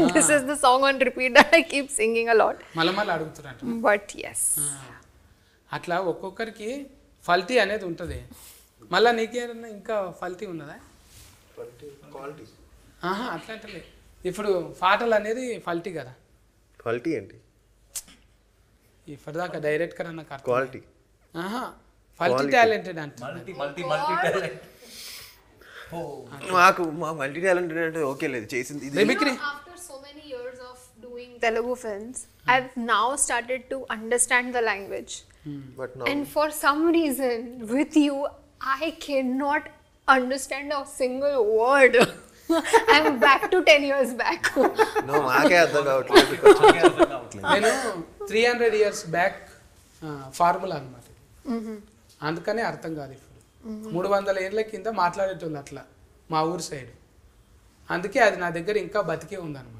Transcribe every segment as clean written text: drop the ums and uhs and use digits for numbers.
This is the song on repeat that I keep singing a lot. మళ్ళీ అడుగుతున్నట్టు. But yes. అట్లా ఒక్కొక్కరికి ఫల్టీ అనేది ఉంటుంది. మళ్ళీ నీకేమన్నా ఇంకా ఫల్టీ ఉన్నదా? క్వాలిటీ అట్లా అంటే ఇప్పుడు పాటలు అనేది ఫల్టీ కదా. క్వాలిటీ ఏంటి? ఇప్పటిదాకా డైరెక్టర్ అన్న క్వాలిటీ ఫల్టీ టాలెంటెడ్ అంటే మాకు మల్టీ టాలెంటెడ్ అంటే ఓకే లేదు చేసింది ఇది. After so many years of doing Telugu films, I've now started to understand the language. But now And for some reason, with you, I cannot understand a single word. I'm back to 10 years back. no మాకే అర్థం కావట్లేదు. నేను 300 years back formula అనమాట. అందుకనే అర్థం కాదు. ఇప్పుడు 300 ఏళ్ళ కింద మాట్లాడేటోళ్ళు అట్లా మా ఊరు సైడ్. అందుకే అది నా దగ్గర ఇంకా బతికే ఉందన్నమాట.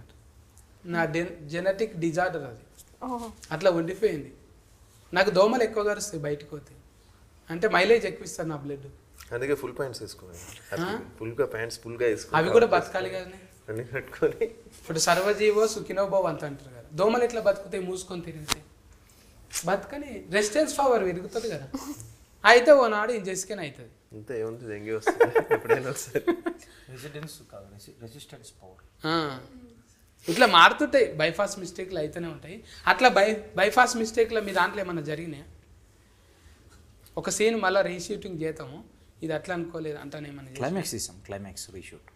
నా జెనెటిక్ డిజార్డర్ అది అట్లా ఉండిపోయింది. నాకు దోమలు ఎక్కువ కరుస్తాయి బయటకు పోతే. అంటే మైలేజ్ ఎక్కువ ఇస్తారు నా బ్లడ్. అందుకే ఫుల్ ప్యాంట్స్ వేసుకున్నాను. ఫుల్గా ప్యాంట్స్ ఫుల్గా వేసుకున్నాను. అవి కూడా బతకాలి కదా అన్ని కట్టుకొని. ఇప్పుడు సర్వజీవో సుఖినోభవ్ అంత అంటారు కదా. దోమలు ఎట్లా బతుకుతాయి? మూసుకొని తిరిగితే బతకని రెసిస్టెన్స్ పవర్ పెరుగుతుంది కదా. అయితే ఓనాడు ఇంజెస్కెన్ అవుతుంది. అంతే ఏముంది దెంగి వస్తుంది ఎప్పుడైనా ఒకసారి. రెసిస్టెన్స్ పవర్ ఇట్లా మారుతుంటాయి. బైపాస్ మిస్టేక్లు అయితేనే ఉంటాయి. అట్లా బైపాస్ మిస్టేక్లో మీ దాంట్లో ఏమన్నా జరిగినాయా? ఒక సీన్ మళ్ళీ రీషూటింగ్ చేద్దాము, ఇది అట్లా అనుకోలేదు అంటానేమన్నా? క్లైమాక్స్ తీసాం, క్లైమాక్స్ రీషూట్.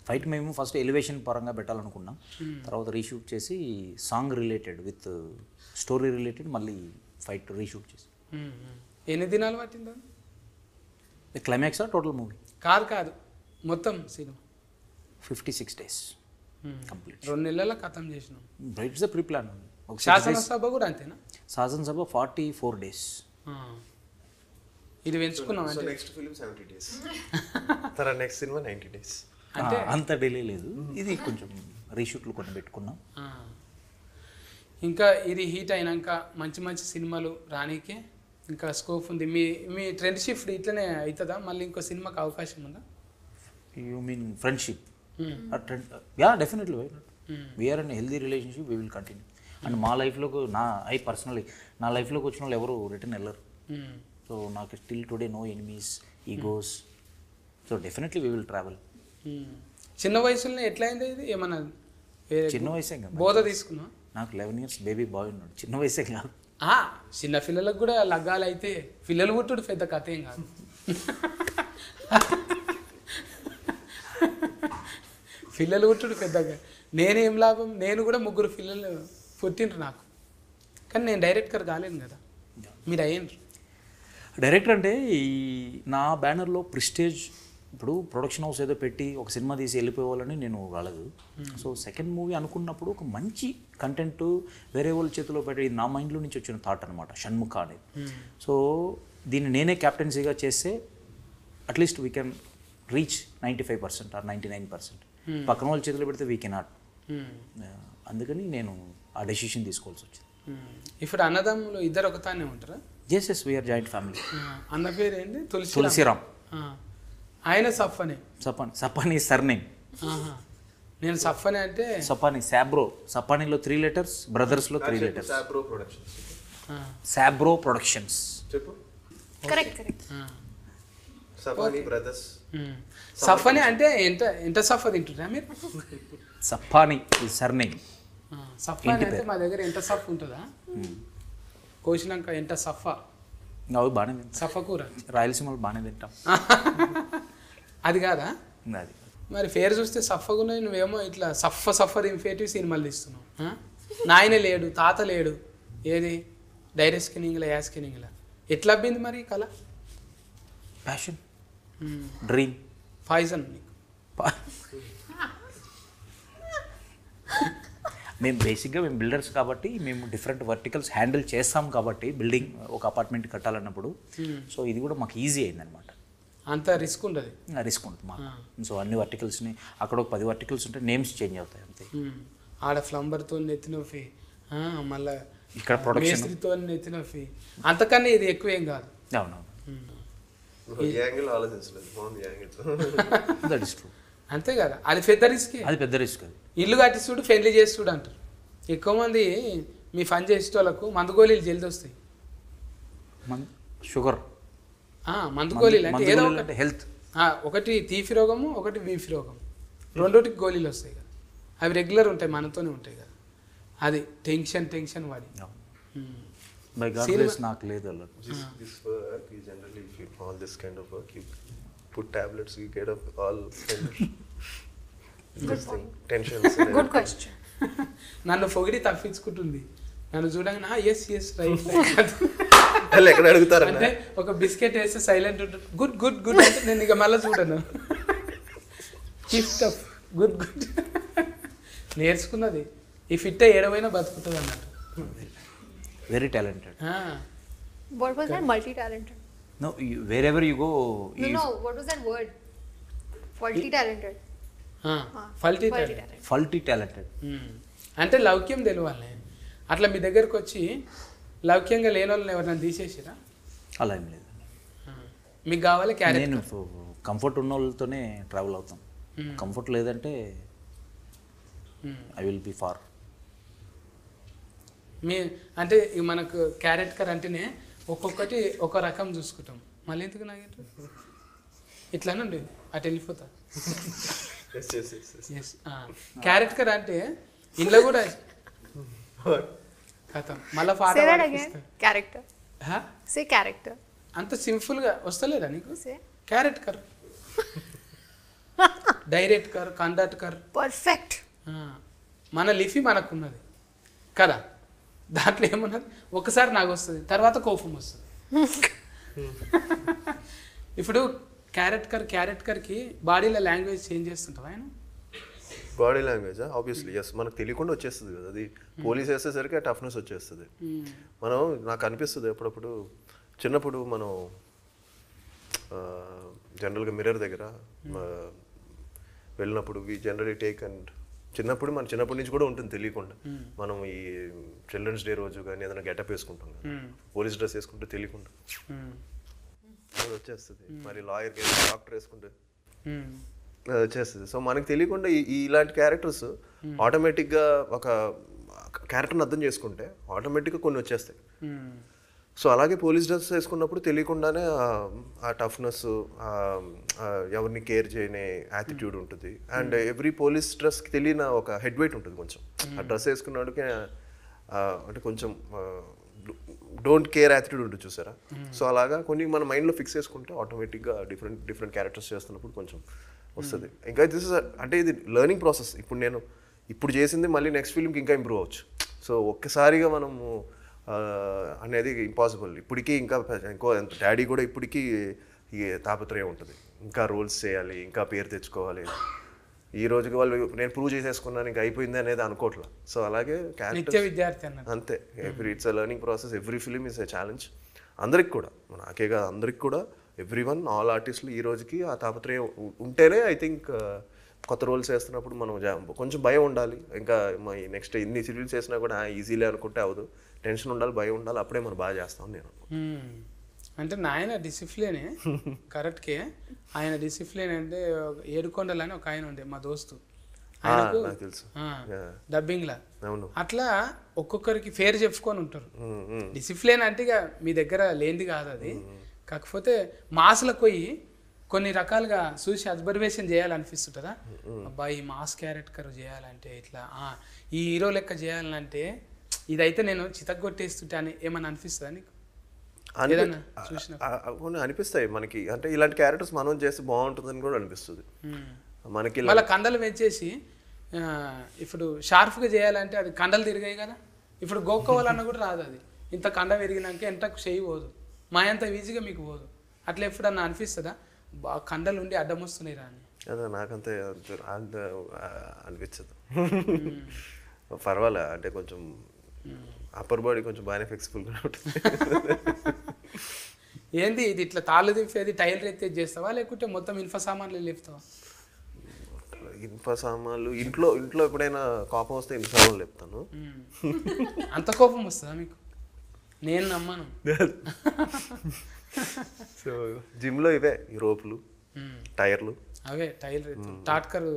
ఫైట్ మేము ఫస్ట్ ఎలివేషన్ పరంగా పెట్టాలనుకున్నాం. తర్వాత రీషూట్ చేసి song related with story related మళ్ళీ ఫైట్ రీషూట్ చేసి. ఎన్ని దినాలు పట్టిందా క్లైమాక్స్ టోటల్ మూవీ? కాదు మొత్తం సినిమా 56 days కంప్లీట్. 2 నెలల ఖతం చేసినాం. It's the pre plan. శాసనసభ కూడా అంతేనా? శాసనసభ 44 days. ఇది పెంచుకున్నాం అంటే నెక్స్ట్ ఫిల్మ్ 70 days, తర్వాత నెక్స్ట్ సినిమా 90 days. అంటే అంత డిలే లేదు. ఇది కొంచెం రీషూట్లు కొన్ని పెట్టుకున్నాం. ఇంకా ఇది హీట్ అయినాక మంచి మంచి సినిమాలు రానీకే ఇంకా స్కోప్ ఉంది. మీ ట్రెండ్ షిఫ్ట్ ఇట్లనే అవుతుందా? మళ్ళీ ఇంకో సినిమాకి అవకాశం ఉందా? You mean friendship? Yeah definitely. We are in healthy relationship, we will continue. And మా లైఫ్లోకి పర్సనలీ నా లైఫ్లోకి వచ్చిన వాళ్ళు ఎవరు రిటర్న్ వెళ్ళరు. సో నాకు still today no enemies, egos. So definitely we will travel. చిన్న వయసులోనే ఎట్లా అయింది ఇది? ఏమన్నా చిన్న వయసే కదా బోధ తీసుకున్నా? నాకు 11 years బేబీ బాయ్ ఉన్నాడు. చిన్న వయసే కాదు. చిన్న పిల్లలకు కూడా లగ్గాలు అయితే పిల్లలు పుట్టుడు పెద్ద కథ ఏం కాదు. పిల్లలు పుట్టుడు పెద్దగా నేనేం లాభం? నేను కూడా 3 పిల్లలు పుట్టిండ్రు నాకు. కానీ నేను డైరెక్టర్ కాలేను కదా, మీరు అయ్యిండ్రు. డైరెక్టర్ అంటే ఈ నా బ్యానర్లో ప్రిస్టేజ్. ఇప్పుడు ప్రొడక్షన్ హౌస్ ఏదో పెట్టి ఒక సినిమా తీసి వెళ్ళిపోవాలని నేను రాలేదు. సో సెకండ్ మూవీ అనుకున్నప్పుడు ఒక మంచి కంటెంట్ వేరే వాళ్ళ చేతిలో పెట్టి నా మైండ్లో నుంచి వచ్చిన థాట్ అనమాట, షణ్ముఖ అనేది. సో దీన్ని నేనే క్యాప్టెన్సీగా చేస్తే at least we can reach 95% or 99%. పక్కన వాళ్ళ చేతిలో పెడితే వీ కెనాట్. అందుకని నేను ఆ డెసిషన్ తీసుకోవాల్సి వచ్చింది. ఇప్పుడు అన్నదమ్ములు ఇద్దరు ఒకతానే ఉంటారా? Yes we are joint family. అన్న పేరు ఏంటి? తులసిరామ్. ఆయన సఫ్ఫనే. సపానీ సర్నేమ్. నేను సఫ్ఫనే అంటే సపానీ సాబ్రో. సపానీలో 3 letters, బ్రదర్స్లో 3 letters. సాబ్రో ప్రొడక్షన్స్. చెప్పు. Correct. సపానీ బ్రదర్స్. సఫ్ఫనే అంటే ఎంత సఫ్ఫ తింటున్నా మీరు? సపానీ సర్నేమ్. సఫ్ఫాని అంటే మా దగ్గర ఎంత సఫ్ ఉంటుందా? కోసినాక ఎంత సఫా. అవి బాగానే తింటాం. సఫ కూర రాయలసీమలో బాగానే తింటాం. అది కాదా? అది మరి పేరు చూస్తే సఫగున్నాయి, నువ్వేమో ఇట్లా సఫర్ ఇన్ఫేటివ్ సినిమాలు తీస్తున్నావు. నాయన లేడు, తాత లేడు, ఏది డైరెక్ట్ స్కిన్నింగ్లా యా స్కిన్నింగ్లా ఎట్లా అబ్బింది మరి కళ? ప్యాషన్, డ్రీమ్, పాయిజన్ నీకు. మేము బేసిక్గా మేము బిల్డర్స్ కాబట్టి మేము డిఫరెంట్ వర్టికల్స్ హ్యాండిల్ చేస్తాం కాబట్టి బిల్డింగ్ ఒక అపార్ట్మెంట్ కట్టాలన్నప్పుడు. సో ఇది కూడా మాకు ఈజీ అయిందనమాట. అంత రిస్క్ ఉంటుంది? రిస్క్ ఉంటుంది మాకు. సో అన్ని వర్టికల్స్ని అక్కడ ఒక 10 verticals ఉంటే నేమ్స్ చేంజ్ అవుతాయి అంతే. ఆడ ఫ్లంబర్తో నెత్తినొఫీ, మళ్ళీ ఇక్కడ ప్రొడక్షన్ మేస్త్రితో నెత్తినొఫీ, అంతకన్నా ఇది ఎక్కువ ఏం కాదు. అవునవును. యాంగిల్ ఆలోచించలేదు. That is true. అంతే కదా, అది పెద్ద రిస్క్. అది పెద్ద రిస్క్. అది ఇల్లు కట్టిస్తుడు పెళ్లి చేస్తుడు అంటారు. ఎక్కువ మంది మీ పని చేసే వాళ్ళకు మందు గోళీలు జల్ది వస్తాయి. షుగర్ మందు గోళీలు అంటే ఏదో ఒకటి హెల్త్, ఒకటి తీపి రోగము, ఒకటి బీపీ రోగం, రెండోటికి గోళీలు వస్తాయి కదా. అవి రెగ్యులర్ ఉంటాయి, మనతోనే ఉంటాయి కదా. అది టెన్షన్ వాడి. బై గాడ్ గ్రేస్ నాకు లేదు అలా. This work is generally, if you all this kind of work, you put tablets, you get up all kind of this thing, tensions. Good question. నన్ను పొగిడి తప్పించుకుంటుంది. నన్ను చూడంగా ఎస్ రైట్ వాళ్ళు ఎక్కడ అడుగుతారు అంటే ఒక బిస్కెట్ వేస్తే సైలెంట్ ఉంటుంది. గుడ్ గుడ్ గుడ్ అంటే నేను ఇక మళ్ళీ చూడను. గిఫ్ట్ ఆఫ్ గుడ్ గుడ్ నేర్చుకున్నది. ఈ ఫిట్ ఏడవైనా బతుకుతుంది అన్నట్టు. Very talented. What was that? Multi-talented. No, wherever you go. No. What was that word? Multi-talented. ఫల్టీ టాలెంటెడ్ అంటే లౌక్యం తెలియాలి. అట్లా మీ దగ్గరకు వచ్చి లౌక్యంగా లేని వాళ్ళని ఎవరైనా తీసేసిరా? అలా ఏం లేదు. మీకు కావాలి క్యారెక్టర్. నేను కంఫర్ట్ ఉన్న వాళ్ళతోనే ట్రావెల్ అవుతాం. కంఫర్ట్ లేదంటే ఐ విల్ బి ఫార్. మీ అంటే మనకు క్యారెక్టర్ అంటేనే ఒక్కొక్కటి ఒక రకం చూసుకుంటాం. మళ్ళీ ఎందుకు నాకు ఇట్లానండి అటు వెళ్ళిపోతా. క్యారెక్టర్ అంటే ఇంట్లో కూడా కథ మళ్ళీ పాట క్యారెక్టర్. సే క్యారెక్టర్. అంత సింపుల్గా వస్తలేదా నీకు? సే క్యారెక్టర్, డైరెక్టర్, కండక్టర్. పర్ఫెక్ట్. మన లిఫీ మనకున్నది కదా, దాంట్లో ఏమున్నది? ఒకసారి నాకు వస్తుంది, తర్వాత కోపం వస్తుంది. ఇప్పుడు క్యారెక్టర్కి బాడీలో లాంగ్వేజ్ చేంజ్ చేస్తుంటావా? ఆయన బాడీ లాంగ్వేజ్ ఆబ్వియస్లీ ఎస్, మనకు తెలియకుండా వచ్చేస్తుంది కదా. అది పోలీస్ వేసేసరికి ఆ టఫ్నెస్ వచ్చేస్తుంది. మనం నాకు అనిపిస్తుంది అప్పుడప్పుడు, చిన్నప్పుడు మనం జనరల్గా మిర్రర్ దగ్గర వెళ్ళినప్పుడు వి జనరలీ టేక్ అండ్ చిన్నప్పటి నుంచి కూడా ఉంటుంది తెలియకుండా. మనం ఈ చిల్డ్రన్స్ డే రోజు కానీ ఏదైనా గెటప్ వేసుకుంటాం కదా, పోలీస్ డ్రెస్ వేసుకుంటే తెలియకుండా అది వచ్చేస్తుంది. మరి లాయర్ డాక్టర్ వేసుకుంటే అది వచ్చేస్తుంది. సో మనకి తెలియకుండా ఇలాంటి క్యారెక్టర్స్ ఆటోమేటిక్గా ఒక క్యారెక్టర్ని అర్థం చేసుకుంటే ఆటోమేటిక్గా కొన్ని వచ్చేస్తాయి. సో అలాగే పోలీస్ డ్రెస్ వేసుకున్నప్పుడు తెలియకుండానే ఆ టఫ్నెస్, ఎవరిని కేర్ చేయని యాటిట్యూడ్ ఉంటుంది. అండ్ ఎవ్రీ పోలీస్ డ్రెస్కి తెలియని ఒక హెడ్ వెయిట్ ఉంటుంది కొంచెం. ఆ డ్రెస్ వేసుకున్నాడుకి అంటే కొంచెం డోంట్ కేర్ యాటిట్యూడ్ ఉంటుంది చూసారా. సో అలాగా కొన్ని మన మైండ్లో ఫిక్స్ చేసుకుంటే ఆటోమేటిక్గా డిఫరెంట్ క్యారెక్టర్స్ చేస్తున్నప్పుడు కొంచెం వస్తుంది. ఇంకా అంటే ఇది లెర్నింగ్ ప్రాసెస్. ఇప్పుడు చేసింది మళ్ళీ నెక్స్ట్ ఫిల్మ్కి ఇంకా ఇంప్రూవ్ అవ్వచ్చు. సో ఒక్కసారిగా మనము అనేది ఇంపాసిబుల్. ఇప్పటికీ ఇంకా డాడీ కూడా ఇప్పటికీ ఈ తాపత్రయం ఉంటుంది, ఇంకా రోల్స్ చేయాలి, ఇంకా పేరు తెచ్చుకోవాలి. ఈ రోజుకి వాళ్ళు నేను ప్రూవ్ చేసేసుకున్నాను ఇంకా అయిపోయింది అనేది అనుకోవట్లా. సో అలాగే విద్యార్థి అంతే. It's a learning process. Every film is a challenge. అందరికి కూడా, నాకే కాదు అందరికి కూడా, ఎవ్రీవన్, ఆల్ ఆర్టిస్టులు ఈ రోజుకి ఆ తాపత్రయం ఉంటేనే ఐ థింక్ కొత్త రోల్స్ వేస్తున్నప్పుడు మనం కొంచెం భయం ఉండాలి. ఇంకా నెక్స్ట్ ఎన్ని సీరియల్స్ చేసినా కూడా ఈజీలే అనుకుంటే అవదు. టెన్షన్ ఉండాలి, భయం ఉండాలి, అప్పుడే మనం బాగా చేస్తాం. నేను అంటే నాయన డిసిప్లినే కరెక్ట్కే. ఆయన డిసిప్లిన్ అంటే ఏడుకొండలు అని ఒక ఆయన ఉండే మా దోస్తు, నాకు తెలుసు డబ్బింగ్లా. అట్లా ఒక్కొక్కరికి ఫేర్ చెప్పుకొని ఉంటారు. డిసిప్లిన్ అంటే ఇక మీ దగ్గర లేనిది కాదు అది. కాకపోతే మాస్లకు పోయి కొన్ని రకాలుగా చూసి అబ్జర్వేషన్ చేయాలనిపిస్తుంటుందా, అబ్బాయి ఈ మాస్ క్యారెక్టర్ చేయాలంటే ఇట్లా, ఈ హీరో లెక్క చేయాలంటే ఇదైతే నేను చితగ్గొట్టేస్తుంటే అని ఏమన్నా అనిపిస్తుందా నీకు? అనిపిస్తాయి మనకి. అంటే ఇలాంటి క్యారెక్టర్స్ మనం చేస్తే బాగుంటుందని కూడా అనిపిస్తుంది మనకి. మళ్ళీ కండలు పెంచేసి ఇప్పుడు షార్ప్గా చేయాలంటే అది కండలు తిరిగాయి కదా. ఇప్పుడు గోక్కోవాలన్నా కూడా రాదు. అది ఇంత కండ పెరిగినాక ఎంతకు చేయి పోదు, మా అంత ఈజీగా మీకు పోదు. అట్లా ఎప్పుడన్నా అనిపిస్తుందా బాగా కండలు ఉండి అడ్డం వస్తున్నాయి రా అని? అదే నాకంతే అనిపించదు. పర్వాలే, అంటే కొంచెం అప్పర్ బాడీ కొంచెం బాగానే ఫ్లెక్సిబుల్గా ఉంటుంది. ఏంది ఇది ఇట్లా తాళ్ళు తిప్పేది టైల్ ఎత్తేది చేస్తావా, లేకుంటే మొత్తం ఇన్ఫ సామాన్లు లేపుతావా? ఇన్ఫ సామాన్లు ఇంట్లో ఎప్పుడైనా కోపం వస్తే ఇన్ఫ సామాన్లు లేపుతాను. అంత కోపం వస్తుందా మీకు? నేను నమ్మను. సో జిమ్లో ఇవే ఈ రోపులు, టైర్లు, అవే టైర్ టాట్కర్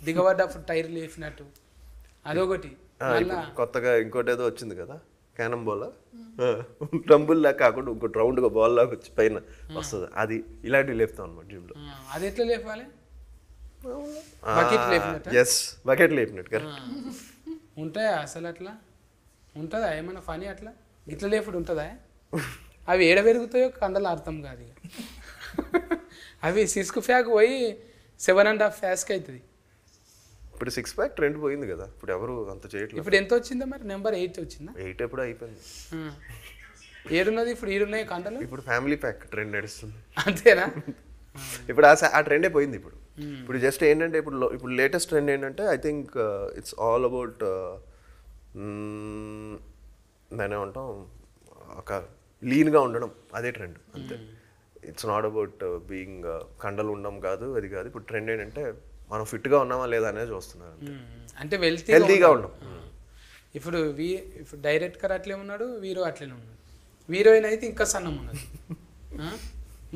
దిగబడ్డప్పుడు టైర్ లేపినట్టు అదొకటి. మళ్ళా కొత్తగా ఇంకోటి ఏదో వచ్చింది కదా, క్యానం బాల్ రంబుల్ లాగా కాకుండా ఇంకోటి రౌండ్గా బాల్ లాగా వచ్చి పైన వస్తుంది, అది ఇలాంటివి లేపుతాం అనమాట జిమ్లో. అది ఎట్లా లేపాలి? బకెట్ లేపినట్టు. ఎస్, బకెట్ లేపినట్టు కదా. ఉంటాయా అసలు అట్లా? ఉంటుందా ఏమైనా ఫనీ అట్లా ఇట్లా లేపుడు ఉంటుందా? అవి ఏడ పెరుగుతాయో కండలు అర్థం కాదు ఇక. అవి సిస్క్ ఫ్యాక్ పోయి 7.5 ఫ్యాస్కి అవుతుంది. ఇప్పుడు 6 ప్యాక్ ట్రెండ్ పోయింది కదా, ఇప్పుడు ఎవరు అంత చేయట్లేదు. ఇప్పుడు ఎంత వచ్చిందా మరి? నెంబర్ 8 వచ్చిందా? 8 ఎప్పుడు అయిపోయింది. ఏడున్నది ఇప్పుడు? ఈడున్నాయి కండలు. ఇప్పుడు ఫ్యామిలీ ప్యాక్ ట్రెండ్ నడుస్తుంది. అంతేనా? ఇప్పుడు ఆ ట్రెండే పోయింది. ఇప్పుడు జస్ట్ ఏంటంటే ఇప్పుడు లేటెస్ట్ ట్రెండ్ ఏంటంటే I think it's all about దాని ఏమంటాం, ఒక లీన్గా ఉండడం, అదే ట్రెండ్ అంతే. ఇట్స్ నాట్ అబౌట్ బీయింగ్ కండలు ఉండడం కాదు, అది కాదు. ఇప్పుడు ట్రెండ్ ఏంటంటే మనం ఫిట్గా ఉన్నామా లేదా అనేది చూస్తున్నారు, అంటే హెల్తీగా ఉన్నాం. ఇప్పుడు ఇప్పుడు డైరెక్టర్ అట్లే ఉన్నాడు, హీరో అట్లనే ఉన్నాడు. హీరోయిన్ అయితే ఇంకా సన్నం ఉన్నది.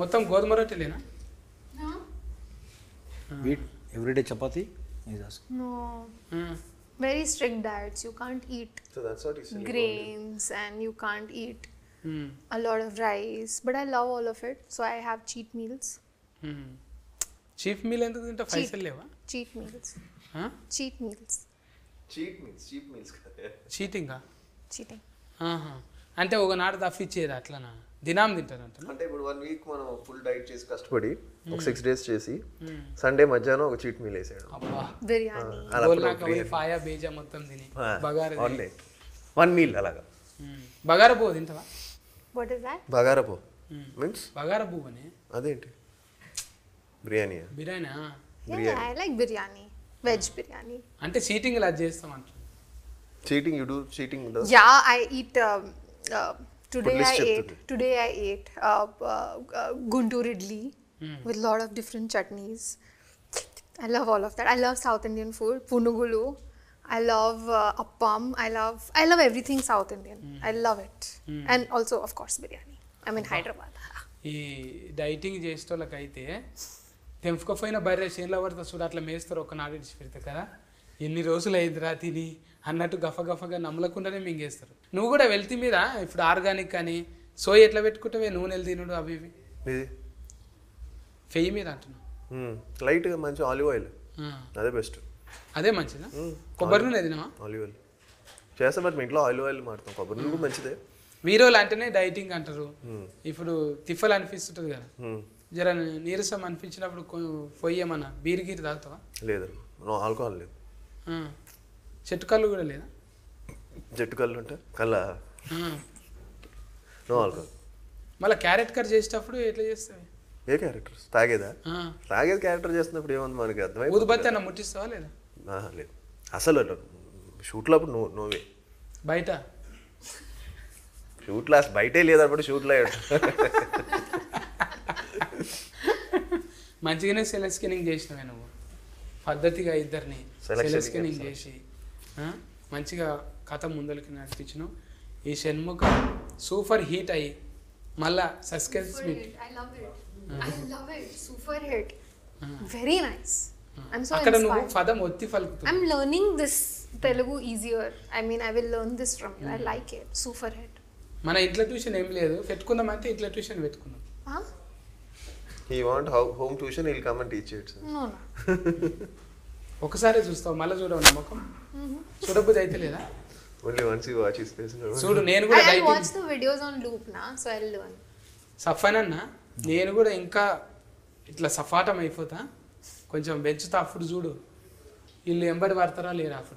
మొత్తం గోధుమ రొట్టెలేనా? Everyday chapati? No. Very strict diets. You can't eat So that's what he said. grains and you can't eat a lot of rice. But I love all of it. So I have cheat meals. Chief meal ఎందుకు తింటా? పైసలు లేవా? Cheat meals. Cheat meals. Cheap meals చీటింగా? Cheating. అంటే ఒకనాడు తప్పిచ్చేది అట్లనా? దినాం తింటారంట. అంటే ఇప్పుడు 1 వీక్ మనం ఫుల్ డైట్ చేసి కష్టపడి ఒక 6 days చేసి సండే మధ్యాహ్నం ఒక చీట్ మీల్ వేసాడు. అబ్బా, Biryani. గోల్నాక పోయి ఫాయా బేజా మొత్తం తిని బగారా 1 meal అలాగా. బగారా పువ్వు తింటావా? What is that? బగారపో మీన్స్ బగారా పువ్వు అని అదేంటి? Biryani. Biryani. Yeah, I like biryani. Veg biryani. అంటే చీటింగ్ ఇలా చేస్తాం అంట. Cheating you do cheating does. Yeah, I eat. Today list I చెప్తుంది. ate guntur idli with lot of different chutneys. I love all of that. I love South Indian food. Punugulu. I love appam. I love everything South Indian. I love it. And also of course biryani. I'm in Hyderabad. ఈ dieting చేసేటోళ్ళకైతే తెంపుకపోయిన బర్రె చేనులో పడితే చూడు అట్లా మేస్తారు ఒక నాడు ఇడిచి పెడతా కదా, ఎన్ని రోజులు అయిందిరా తిని అన్నట్టు గఫగఫగా నమ్మలకుండానే మింగేస్తారు. నువ్వు కూడా వెల్తీ మీద ఇప్పుడు ఆర్గానిక్ కానీ సోయ్ ఎట్లా పెట్టుకుంటావే, నూనెలు తినుడు అవి ఇవి ఫెయ్యి మీద అంటున్నావు. లైట్గా మంచి ఆలివ్ ఆయిల్, అదే బెస్ట్. అదే మంచిదా? కొబ్బరి నూనె తినవా? ఆలివ్ ఆయిల్ చేస్తాం, బట్ మీ ఇంట్లో ఆలివ్ ఆయిల్ మారుతాం. కొబ్బరి నూనె మంచిదే. వీరోలు అంటేనే డైటింగ్ అంటారు. ఇప్పుడు తిఫలు అనిపిస్తుంటుంది కదా, జర నీరసం అనిపించినప్పుడు పొయ్యేమన్నా బీర్ గీరు తాగుతావా? లేదు, నో ఆల్కహాల్ లేదు. చెట్టు కళ్ళు కూడా లేదా? జట్టు కళ్ళు అంటే కళ్ళ నో ఆల్కహాల్. మళ్ళీ క్యారెట్ కట్ చేసేటప్పుడు ఎట్లా చేస్తావు? ఏ క్యారెక్టర్స్ తాగేదా? తాగేది క్యారెక్టర్ చేస్తున్నప్పుడు ఏముంది మనకి అర్థమైంది. ఊదుబత్తి అన్న ముట్టిస్తావా లేదా? లేదు అసలు షూట్లో అప్పుడు నోవే. బయట షూట్లో బయటే లేదప్పుడు షూట్లో మంచిగానే సెల్ స్కిన్నింగ్ చేసినవే నువ్వు, పద్ధతిగా ఇద్దరిని సెల్ స్కిన్నింగ్ చేసి మంచిగా కథ ముందరికి నడిపించను. ఈ షణ్ముఖ సూపర్ హీట్ అయ్యి మళ్ళా suspense meet. I love it. Super hit. Very nice. I'm so అక్కడ నువ్వు inspired. పదం ఒత్తి పలుకుతావు. I'm learning this Telugu easier. I mean, I will learn this from you. I like it. Super hit. మన ఇంట్లో tuition ఏం లేదు, పెట్టుకుందామంటే ఇంట్లో tuition పెట్టుకుందాం. Huh? He want home tuition, he'll come and teach you. No. ఒకసారి చూస్తావు మళ్ళీ చూడవు నమ్మకం చూడబుద్ధి అయితే లేదా? Only once you watch his face. చూడు నేను కూడా I'll watch the videos on loop now, so I'll learn. Safan అన్న నేను కూడా ఇంకా ఇట్లా సఫాటం అయిపోతా, కొంచెం పెంచుతా. అప్పుడు చూడు వీళ్ళు ఎంబడి పడతారా లేరా అప్పుడు.